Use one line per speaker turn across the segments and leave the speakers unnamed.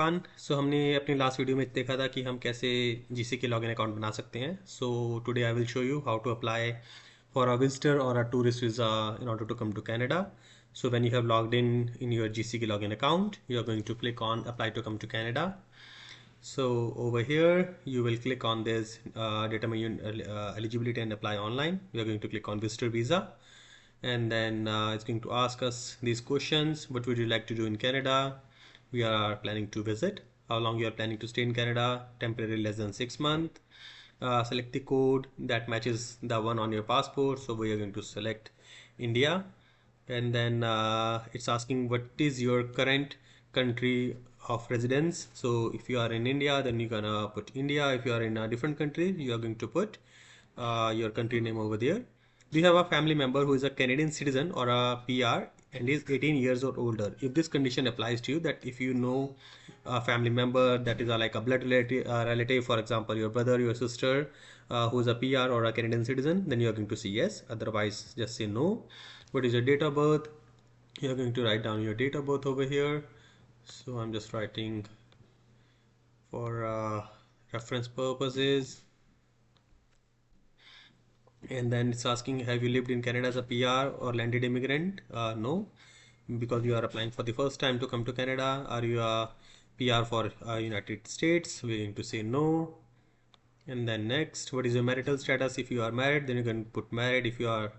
सो हमने अपनी last video में देखा था कि हम कैसे जीसी के लॉगिन अकाउंट बना सकते हैं. So today I will show you how to apply for a visitor or a tourist visa in order to come to Canada. So when you have logged in your GCK login account, you are going to click on apply to come to Canada. So over here you will click on this determine eligibility and apply online. You are going to click on visitor visa, and then it's going to ask us these questions. What would you like to do in Canada? We are planning to visit. How long you are planning to stay in Canada? Temporary less than 6 months. Select the code that matches the one on your passport. So we are going to select India, and then it's asking what is your current country of residence. So if you are in India, then you're gonna put India. If you are in a different country, you are going to put your country name over there. Do you have a family member who is a Canadian citizen or a PR and is 18 years or older? If this condition applies to you, that if you know a family member that is like a blood relative, for example, your brother, your sister, who is a PR or a Canadian citizen, then you are going to say yes. Otherwise, just say no. What is your date of birth? You are going to write down your date of birth over here. So I'm just writing for reference purposes. And then it's asking, have you lived in Canada as a PR or landed immigrant? No, because you are applying for the first time to come to Canada. Are you a PR for United States? We're going to say no. And then next, what is your marital status? If you are married, then you're going to put married. If you are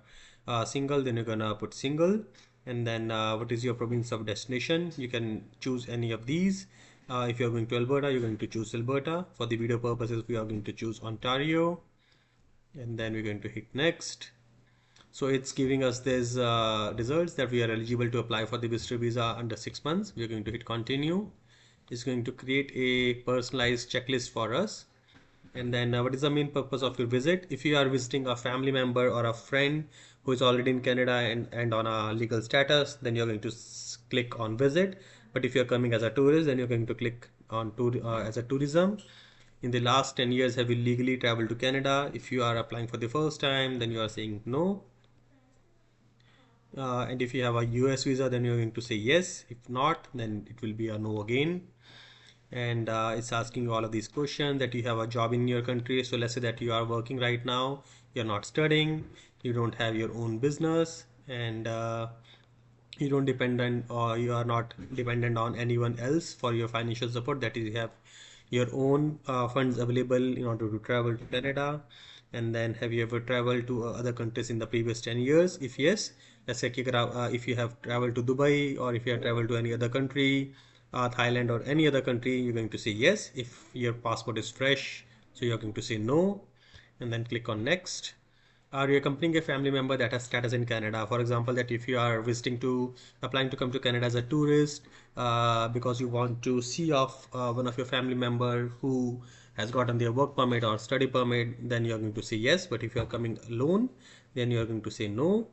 single, then you're gonna put single. And then what is your province of destination? You can choose any of these. If you're going to Alberta, you're going to choose Alberta. For the video purposes, we are going to choose Ontario, and then we're going to hit next. So it's giving us these results that we are eligible to apply for the visitor visa under 6 months. We're going to hit continue. It's going to create a personalized checklist for us. And then what is the main purpose of your visit? If you are visiting a family member or a friend who is already in Canada and on a legal status, then you're going to click on visit. But if you're coming as a tourist, then you're going to click on as a tourism. In the last 10 years, have you legally traveled to Canada? If you are applying for the first time, then you are saying no. And if you have a US visa, then you're going to say yes. If not, then it will be a no again. And it's asking you all of these questions, that you have a job in your country. So let's say that you are working right now, you're not studying, you don't have your own business, and you don't dependent, or you are not dependent on anyone else for your financial support. That is, you have your own funds available in order to travel to Canada. And then, have you ever traveled to other countries in the previous 10 years? If yes, let's say if you have traveled to Dubai, or if you have traveled to any other country, Thailand or any other country, you're going to say yes. If your passport is fresh, so you're going to say no, and then click on next. Are you accompanying a family member that has status in Canada? For example, that if you are applying to come to Canada as a tourist, because you want to see off one of your family member who has gotten their work permit or study permit, then you're going to say yes. But if you are coming alone, then you're going to say no.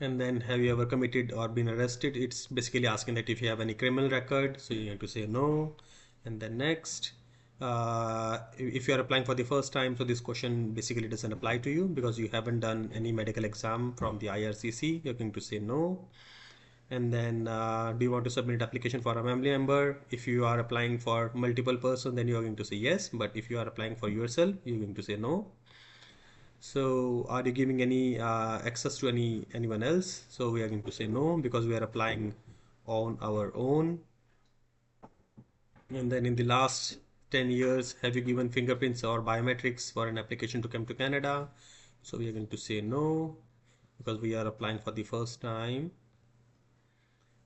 And then, have you ever committed or been arrested? It's basically asking that if you have any criminal record, so you have to say no. And then next, if you are applying for the first time, so this question basically doesn't apply to you because you haven't done any medical exam from the IRCC. You're going to say no. And then do you want to submit application for a family member? If you are applying for multiple person, then you are going to say yes. But if you are applying for yourself, you're going to say no. So are you giving any access to anyone else? So we are going to say no, because we are applying on our own. And then, in the last 10 years, have you given fingerprints or biometrics for an application to come to Canada? So we are going to say no, because we are applying for the first time.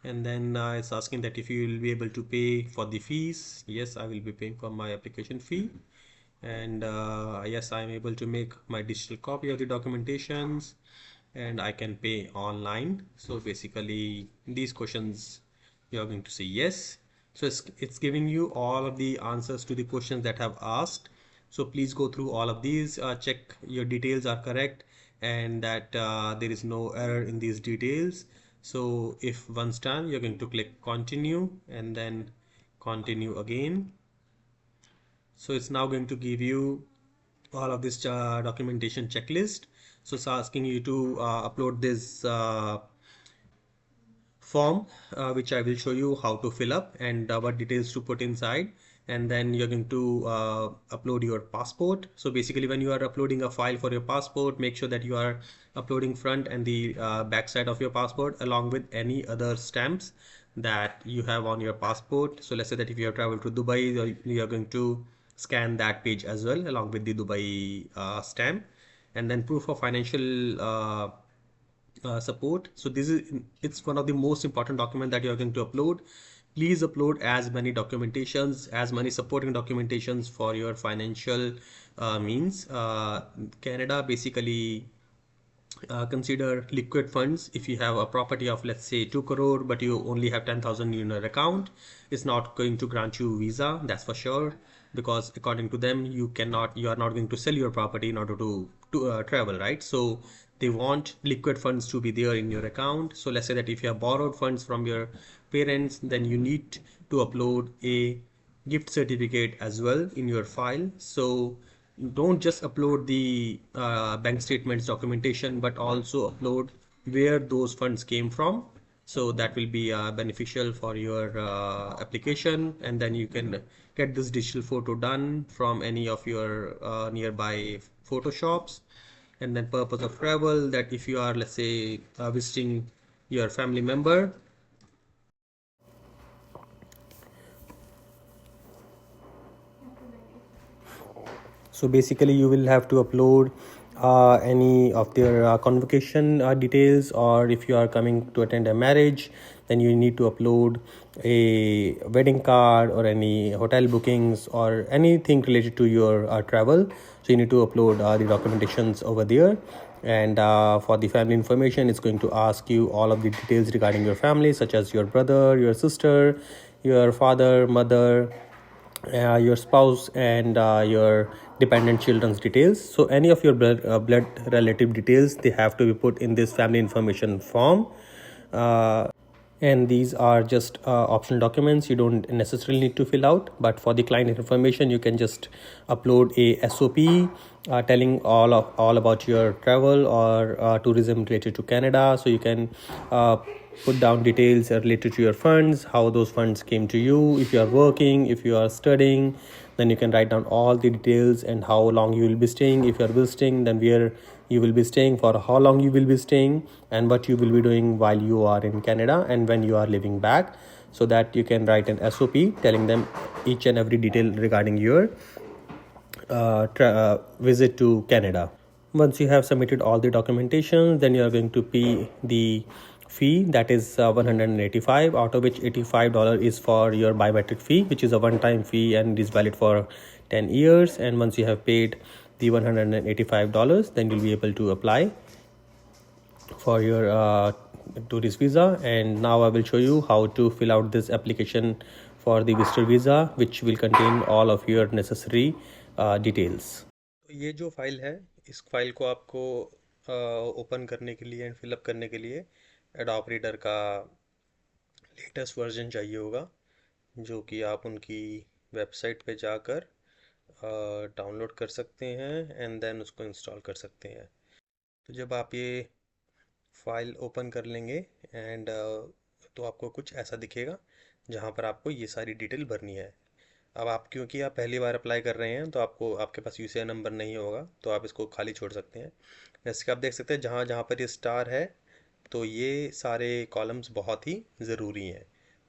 And then it's asking that if you will be able to pay for the fees. Yes, I will be paying for my application fee. And yes, I'm able to make my digital copy of the documentations, and I can pay online. So basically, these questions you're going to say yes. So it's giving you all of the answers to the questions that have asked. So please go through all of these, check your details are correct, and that there is no error in these details. So if once done, you're going to click continue, and then continue again. So it's now going to give you all of this documentation checklist. So it's asking you to upload this form which I will show you how to fill up and what details to put inside, and then you're going to upload your passport. So basically when you are uploading a file for your passport, make sure that you are uploading front and the back side of your passport along with any other stamps that you have on your passport. So let's say that if you have traveled to Dubai, you are going to scan that page as well along with the Dubai stamp, and then proof of financial support. So this is, it's one of the most important document that you are going to upload. Please upload as many documentations, as many supporting documentations for your financial means. Canada basically consider liquid funds. If you have a property of let's say 2 crore but you only have 10,000 in your account, it's not going to grant you visa, that's for sure, because according to them you are not going to sell your property in order to travel, right? So they want liquid funds to be there in your account. So let's say that if you have borrowed funds from your parents, then you need to upload a gift certificate as well in your file. So don't just upload the bank statements documentation, but also upload where those funds came from. So that will be beneficial for your application, and then you can get this digital photo done from any of your nearby photoshops. And then purpose of travel, that if you are let's say visiting your family member. So basically you will have to upload any of their convocation details, or if you are coming to attend a marriage, then you need to upload a wedding card or any hotel bookings or anything related to your travel. So you need to upload the documentations over there. And for the family information, it's going to ask you all of the details regarding your family, such as your brother, your sister, your father, mother, your spouse, and your dependent children's details. So any of your blood relative details, they have to be put in this family information form. And these are just optional documents you don't necessarily need to fill out, but for the client information you can just upload a SOP telling all about your travel or tourism related to Canada. So you can put down details related to your funds, how those funds came to you, if you are working, if you are studying, then you can write down all the details, and how long you will be staying. If you are visiting, then where you will be staying, for how long you will be staying, and what you will be doing while you are in Canada and when you are living back, so that you can write an SOP telling them each and every detail regarding your visit to Canada. Once you have submitted all the documentation, then you are going to pay the fee, that is 185, out of which $85 is for your biometric fee, which is a one-time fee and is valid for 10 years. And once you have paid the $185, then you'll be able to apply for your tourist visa. And now I will show you how to fill out this application for the visitor visa, which will contain all of your necessary details. तो ये जो file है, इस file को आपको open करने के लिए एंड फिलअप करने के लिए एडोब रीडर का लेटेस्ट वर्जन चाहिए होगा, जो कि आप उनकी वेबसाइट पे जाकर डाउनलोड कर सकते हैं एंड देन उसको इंस्टॉल कर सकते हैं। तो जब आप ये फाइल ओपन कर लेंगे एंड तो आपको कुछ ऐसा दिखेगा, जहाँ पर आपको ये सारी डिटेल भरनी है। अब आप, क्योंकि आप पहली बार अप्लाई कर रहे हैं, तो आपको, आपके पास यूसीआई नंबर नहीं होगा, तो आप इसको खाली छोड़ सकते हैं। जैसे कि आप देख सकते हैं, जहाँ जहाँ पर ये स्टार है, तो ये सारे कॉलम्स बहुत ही ज़रूरी हैं।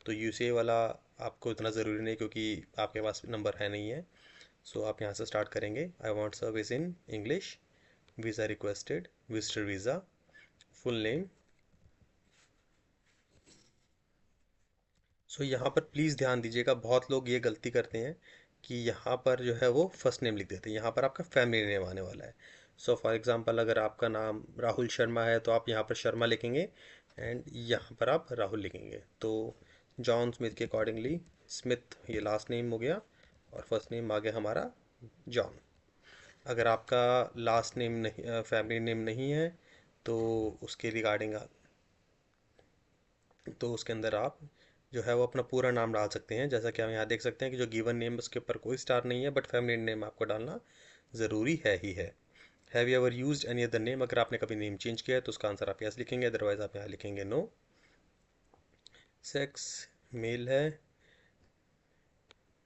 तो यूसीआई वाला आपको इतना ज़रूरी नहीं, क्योंकि आपके पास नंबर है नहीं है। सो आप यहाँ से स्टार्ट करेंगे। I want service in English, visa requested, visitor visa, full name. So यहाँ पर प्लीज़ ध्यान दीजिएगा, बहुत लोग ये गलती करते हैं कि यहाँ पर जो है वो फर्स्ट नेम लिख देते हैं, यहाँ पर आपका फैमिली नेम आने वाला है। सो फॉर एग्जांपल, अगर आपका नाम राहुल शर्मा है, तो आप यहाँ पर शर्मा लिखेंगे एंड यहाँ पर आप राहुल लिखेंगे। तो जॉन स्मिथ के अकॉर्डिंगली, स्मिथ ये लास्ट नेम हो गया और फर्स्ट नेम आ गया हमारा जॉन। अगर आपका लास्ट नेम नहीं, फैमिली नेम नहीं है, तो उसके रिगार्डिंग, तो उसके अंदर आप जो है वो अपना पूरा नाम डाल सकते हैं। जैसा कि हम यहाँ देख सकते हैं कि जो गिवन नेम, उसके ऊपर कोई स्टार नहीं है, बट फैमिली नेम आपको डालना ज़रूरी है ही है। Have you ever used any other name, अगर आपने कभी नेम चेंज किया है तो उसका आंसर आप यस लिखेंगे, अदरवाइज आप यहाँ लिखेंगे नो। सेक्स मेल है,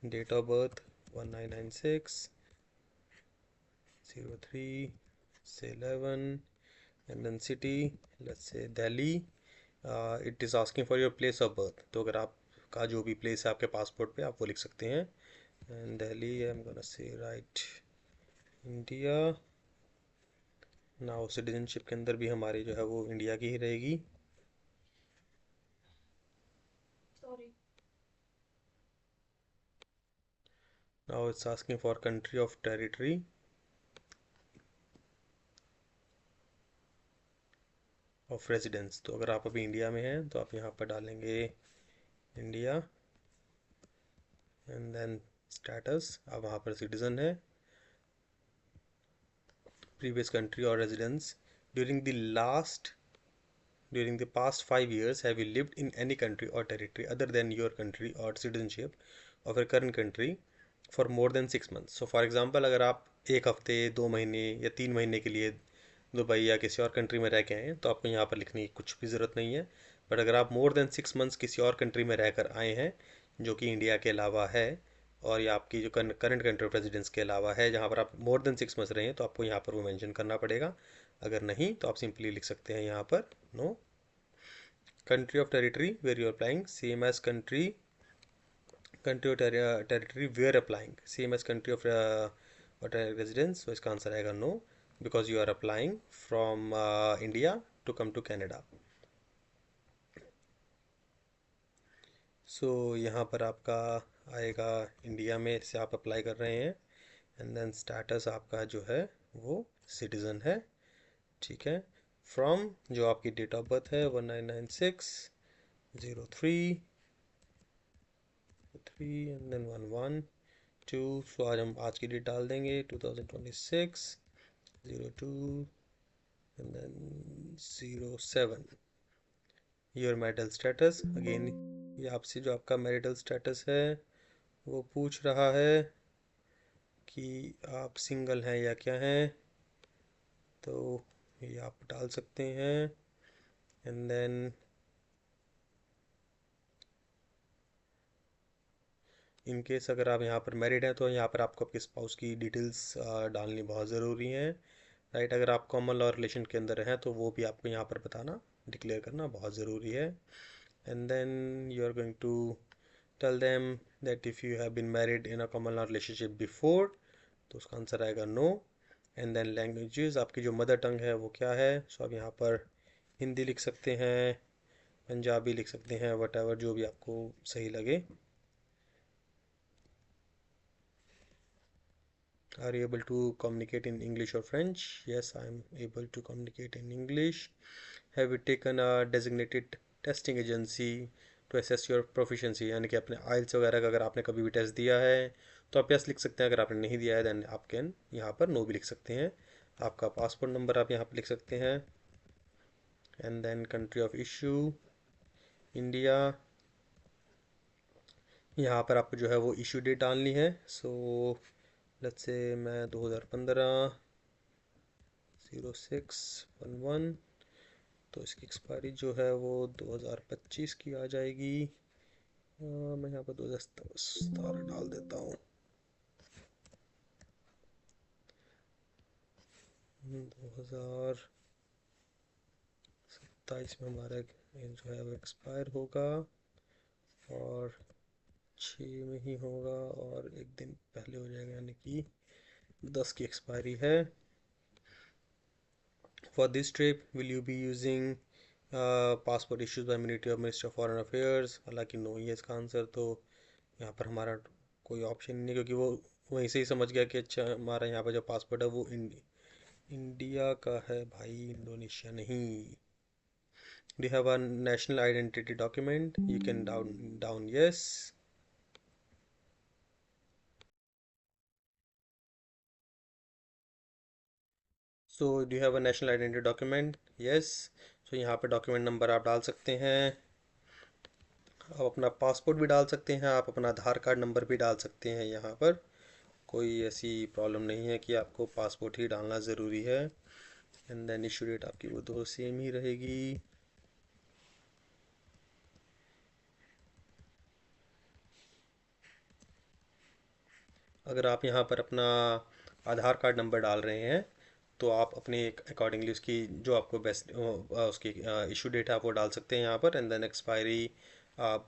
date of birth 1996/03/11, and then city, let's say Delhi. It is asking for your place of birth, तो अगर आपका जो भी प्लेस है आपके पासपोर्ट पे आप वो लिख सकते हैं। And Delhi, I am gonna say right India. Now citizenship के अंदर भी हमारी जो है वो इंडिया की ही रहेगी। Now it's asking for country of territory of residence, तो अगर आप अभी इंडिया में हैं तो आप यहाँ पर डालेंगे इंडिया, एंड देन स्टेटस, आप वहाँ पर सिटीज़न है। प्रीवियस कंट्री और residence, during the last during the past 5 years have you lived in any country or territory other than your country or citizenship of your current country for more than 6 months? So for example, अगर आप एक हफ्ते 2 महीने या 3 महीने के लिए Dubai या किसी और कंट्री में रह के आए हैं तो आपको यहाँ पर लिखने की कुछ भी ज़रूरत नहीं है। बट अगर आप मोर देन 6 मंथ्स किसी और कंट्री में रह कर आए हैं जो कि इंडिया के अलावा है, और या आपकी जो करंट कंट्री ऑफ रेजिडेंस के अलावा है जहाँ पर आप मोर देन 6 मंथ्स रहे हैं, तो आपको यहाँ पर वो मेंशन करना पड़ेगा। अगर नहीं तो आप सिंपली लिख सकते हैं यहाँ पर no. Country of territory where you are applying, same as country or territory where applying, same as country of residence, so इसका आंसर आएगा no, because you are applying from India to come to Canada. So यहाँ पर आपका आएगा India में से आप apply कर रहे हैं, एंड देन स्टेटस आपका जो है वो सिटीज़न है, ठीक है। फ्रॉम जो आपकी डेट ऑफ बर्थ है 1996/03/3 एंड देन 112, सो आज हम आज की डेट डाल देंगे 2026/02 and then 07। Your marital status, again ये आपसे जो आपका मैरिटल स्टेटस है वो पूछ रहा है कि आप सिंगल हैं या क्या हैं, तो ये आप डाल सकते हैं। एंड देन इन केस अगर आप यहाँ पर मैरिड हैं तो यहाँ पर आपको आपके स्पाउस की डिटेल्स डालनी बहुत ज़रूरी है, राइट। अगर आप कॉमन लॉ रिलेशन के अंदर हैं तो वो भी आपको यहाँ पर बताना, डिक्लेयर करना बहुत ज़रूरी है। And then you are going to tell them that if you have been married in a common law relationship before, तो उसका आंसर आएगा नो। एंड देन लैंग्वेजेस, आपकी जो मदर टंग है वो क्या है, सो आप यहाँ पर हिंदी लिख सकते हैं, पंजाबी लिख सकते हैं, वट एवर जो भी आपको सही लगे। Are you able to communicate in English or French? Yes, I am able to communicate in English. Have you taken a designated testing agency to assess your proficiency? यानी कि अपने आइल्स वगैरह का अगर आपने कभी भी टेस्ट दिया है तो आप यस लिख सकते हैं, अगर आपने नहीं दिया है देन आप कैन यहाँ पर नो भी लिख सकते हैं। आपका पासपोर्ट नंबर आप यहाँ पर लिख सकते हैं, and then country of issue India, यहाँ पर आपको जो है वो इशू डेट डालनी है। सो लेट्स से मैं 2015 06/11, तो इसकी एक्सपायरी जो है वो 2025 की आ जाएगी। मैं यहाँ पर 2017 डाल देता हूँ। 2027 में हमारा जो है वो एक्सपायर होगा, और 6 में ही होगा, और एक दिन पहले हो जाएगा, यानी कि 10 की एक्सपायरी है। For this trip will you be using passport issued by Ministry of Foreign Affairs? हालांकि नो ही है इसका आंसर, तो यहाँ पर हमारा कोई ऑप्शन नहीं, क्योंकि वो वहीं से ही समझ गया कि अच्छा हमारा यहाँ पर जो पासपोर्ट है वो इंडिया का है भाई, इंडोनेशिया नहीं। Do you have a national identity document? You can down yes. So do you have a national identity document? Yes. So यहाँ पे डॉक्यूमेंट नंबर आप डाल सकते हैं, आप अपना पासपोर्ट भी डाल सकते हैं, आप अपना आधार कार्ड नंबर भी डाल सकते हैं। यहाँ पर कोई ऐसी प्रॉब्लम नहीं है कि आपको पासपोर्ट ही डालना ज़रूरी है। एंड देन इशू डेट आपकी वो दो सेम ही रहेगी। अगर आप यहाँ पर अपना आधार कार्ड नंबर डाल रहे हैं तो आप अपने अकॉर्डिंगली उसकी जो आपको बेस्ट उसकी इशू डेट है आप वो डाल सकते हैं यहाँ पर, एंड देन एक्सपायरी आप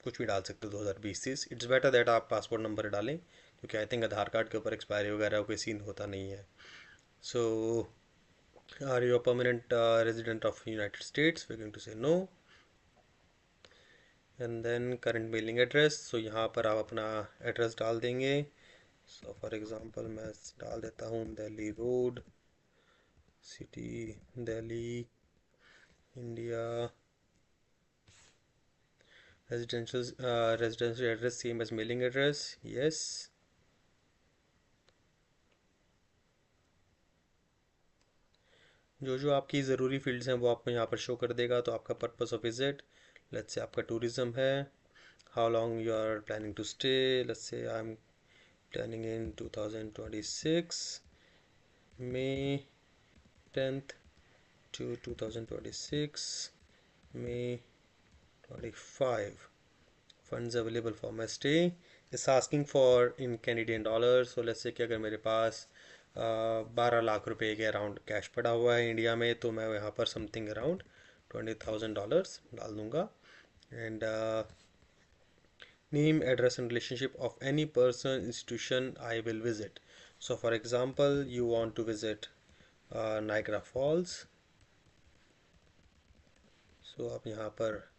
कुछ भी डाल सकते हो 2020-30। इट्स बेटर दैट आप पासपोर्ट नंबर डालें, क्योंकि आई थिंक आधार कार्ड के ऊपर एक्सपायरी वगैरह कोई सीन होता नहीं है। So are you a permanent resident of United States, we going to say no. And then current mailing address, so यहाँ पर आप अपना एड्रेस डाल देंगे। सो फॉर एग्जांपल मैं डाल देता हूँ Delhi road, city Delhi, India, residential address same as mailing address, yes. जो जो आपकी ज़रूरी फील्ड्स हैं वो आपको यहाँ पर शो कर देगा। तो आपका purpose of visit, let's say आपका टूरिज्म है, how long you are planning to stay, let's say I am planning in 2026 May 10th to 2026 May 25, funds available for my stay, is asking for in Canadian dollars। so let's say कि अगर मेरे पास 12 लाख रुपए के around cash पड़ा हुआ है India में, तो मैं यहाँ पर समथिंग अराउंड $20,000 डाल दूँगा। And name, address and relationship of any person, institution I will visit। so for example you want to visit Niagara Falls, so आप यहाँ पर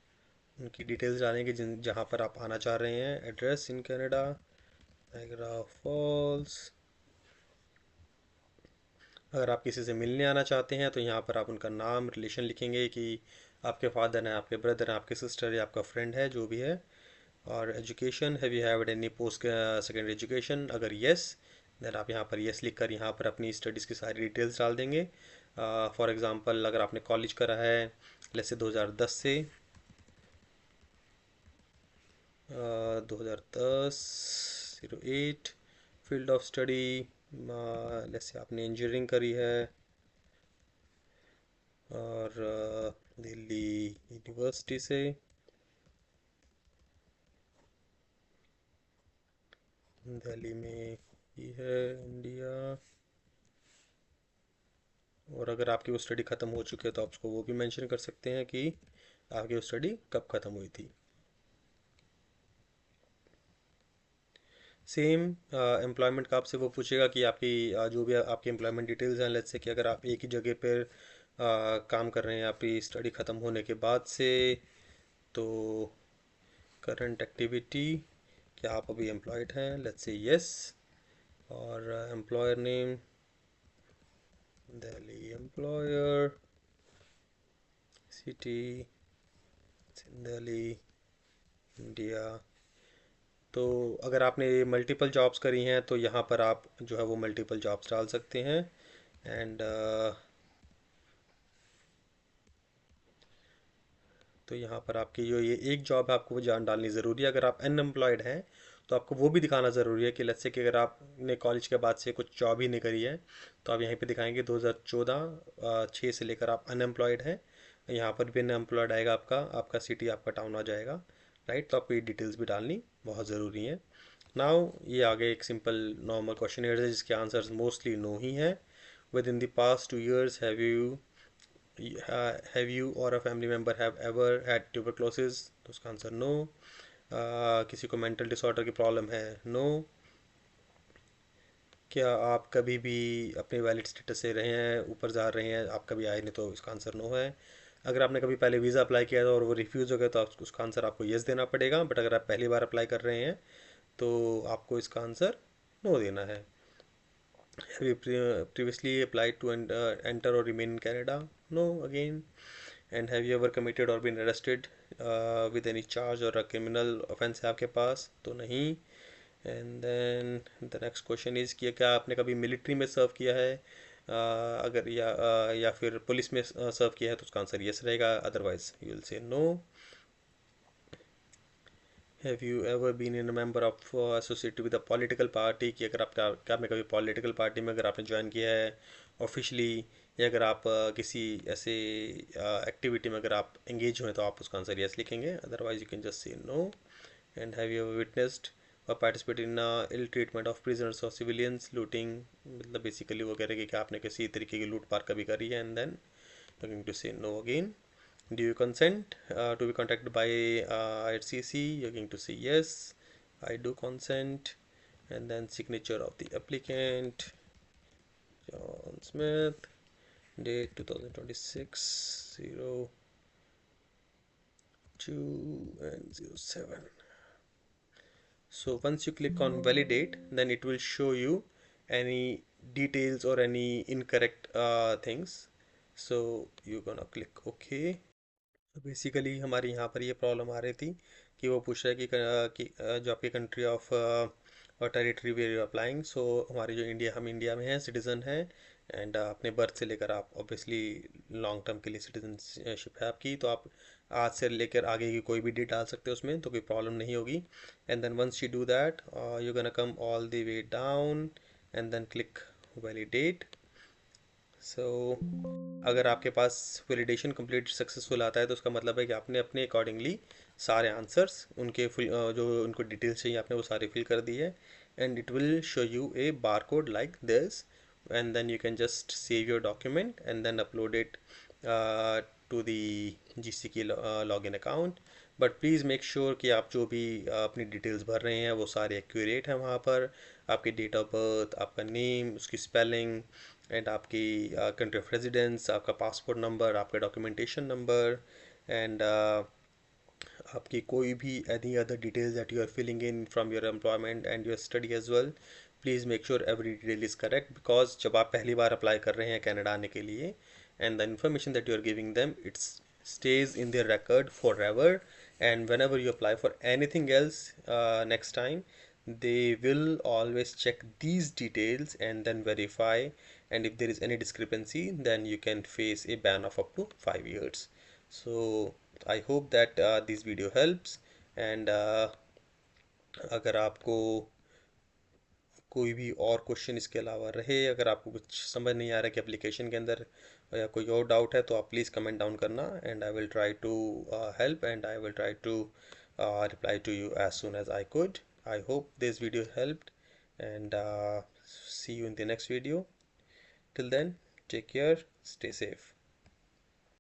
उनकी डिटेल्स डालेंगे जिन जहाँ पर आप आना चाह रहे हैं। Address in Canada, Niagara Falls. अगर आप किसी से मिलने आना चाहते हैं तो यहाँ पर आप उनका नाम, रिलेशन लिखेंगे कि आपके फादर हैं, आपके ब्रदर हैं, आपके सिस्टर या आपका फ्रेंड है, जो भी है। और education, have you have any post secondary education, अगर येस देन आप यहाँ पर येस लिख कर यहाँ पर अपनी स्टडीज़ की सारी डिटेल्स डाल देंगे। फॉर एग्ज़ाम्पल अगर आपने कॉलेज करा है लेट्स से 2010 से 2010 08, field of study let's say आपने इंजीनियरिंग करी है और दिल्ली यूनिवर्सिटी से। दिल्ली में ही है इंडिया। और अगर आपकी वो स्टडी ख़त्म हो चुकी है तो आप उसको वो भी मेंशन कर सकते हैं कि आपकी वो स्टडी कब ख़त्म हुई थी। सेम एम्प्लॉयमेंट का आपसे वो पूछेगा कि आपकी जो भी आपकी एम्प्लॉयमेंट डिटेल्स हैं, लेट्स से कि अगर आप एक ही जगह पर काम कर रहे हैं आपकी स्टडी ख़त्म होने के बाद से, तो करंट एक्टिविटी, क्या आप अभी एम्प्लॉयड हैं, लेट्स से यस। और employer name Delhi, employer city Delhi, India. तो अगर आपने मल्टीपल जॉब्स करी हैं तो यहाँ पर आप जो है वो मल्टीपल जॉब्स डाल सकते हैं। एंड तो यहाँ पर आपकी जो ये एक जॉब है आपको वो जान डालनी ज़रूरी है। अगर आप अनएम्प्लॉयड हैं तो आपको वो भी दिखाना ज़रूरी है कि लेट्स से कि अगर आपने कॉलेज के बाद से कुछ जॉब ही नहीं करी है तो आप यहीं पे दिखाएंगे 2014 6 से लेकर आप अनएम्प्लॉयड हैं। यहाँ पर भी अनएम्प्लॉयड आएगा, आपका आपका सिटी आपका टाउन आ जाएगा, राइट। तो आपको ये डिटेल्स भी डालनी बहुत ज़रूरी है। नाउ ये आगे एक सिंपल नॉर्मल क्वेश्चन है जिसके आंसर्स मोस्टली नो ही हैं। With in the past 2 years have you or a family member have ever had tuberculosis, तो उसका आंसर नो। किसी को मेंटल डिसऑर्डर की प्रॉब्लम है, नो। क्या आप कभी भी अपने वैलिड स्टेटस से रहे हैं, ऊपर जा रहे हैं, आप कभी आए नहीं, तो इसका आंसर नो है। अगर आपने कभी पहले वीज़ा अप्लाई किया था और वो रिफ्यूज़ हो गया तो उसका आंसर आपको येस देना पड़ेगा, बट अगर आप पहली बार अप्लाई कर रहे हैं तो आपको इसका आंसर नो देना है। Have you previously applied to enter or remain in Canada? No, again. And have you ever committed or been arrested with any charge or a criminal offense है आपके पास? तो नहीं। And then the next question is कि क्या आपने कभी military में सर्व किया है? अगर या फिर पुलिस में सर्व किया है तो उसका आंसर यस रहेगा, otherwise you will say no. Have you ever been in a member of associated with a political party, कि अगर क्या आपने कभी पॉलिटिकल पार्टी में अगर आपने ज्वाइन किया है ऑफिशियली, या अगर आप किसी ऐसे एक्टिविटी में अगर आप एंगेज हुए तो आप उसका आंसर यस लिखेंगे, otherwise you can just say no. And have you ever witnessed participate in ill treatment of prisoners और सिविलियंस, लूटिंग, मतलब बेसिकली वो कह रहे हैं कि आपने किसी तरीके की लूट पाट कभी करी है, and then going to say no again. Do you consent to be contacted by IRCC? You're going to say yes, I do consent, and then signature of the applicant, John Smith, date 2026 02 and 07. So once you click on validate, then it will show you any details or any incorrect things. So you're gonna click OK. तो basically हमारी यहाँ पर ये problem आ रही थी कि वो पूछ रहा है कि जो आपकी country of territory where you applying, so हमारी जो इंडिया, हम इंडिया में हैं, सिटीज़न हैं, एंड अपने बर्थ से लेकर आप ऑब्वियसली लॉन्ग टर्म के लिए सिटीजनशिप है आपकी, तो आप आज से लेकर आगे की कोई भी डेट डाल सकते हो उसमें, तो कोई प्रॉब्लम नहीं होगी. And then once you do that, you gonna come all the way down and then click validate. So अगर आपके पास वैलिडेशन कंप्लीट सक्सेसफुल आता है तो उसका मतलब है कि आपने अपने अकॉर्डिंगली सारे आंसर्स उनके जो उनको डिटेल्स चाहिए आपने वो सारे फिल कर दी है, and it will show you a bar code like this, and then you can just save your document and then upload it to the GCK login account. But please make sure कि आप जो भी अपनी details भर रहे हैं वो सारे एक्यूरेट हैं वहाँ पर. आपकी डेट ऑफ बर्थ, आपका नेम, उसकी स्पेलिंग, एंड आपकी कंट्री ऑफ रेजिडेंस, आपका पासपोर्ट नंबर, आपका डॉक्यूमेंटेशन नंबर, एंड आपकी कोई भी any other details that you are filling in from your employment and your study as well. Please make sure every detail is correct, because जब आप पहली बार apply कर रहे हैं कनाडा आने के लिए, and the information that you are giving them, it's stays in their record forever, and whenever you apply for anything else next time, they will always check these details and then verify, and if there is any discrepancy then you can face a ban of up to 5 years. So I hope that this video helps, and अगर आपको कोई भी और question इसके अलावा रहे, अगर आपको कुछ समझ नहीं आ रहा है कि एप्लीकेशन के अंदर, या कोई और डाउट है, तो आप प्लीज़ कमेंट डाउन करना, and I will try to help, and I will try to reply to you as soon as I could. I hope this video helped, and see you in the next video. Till then, take care, stay safe.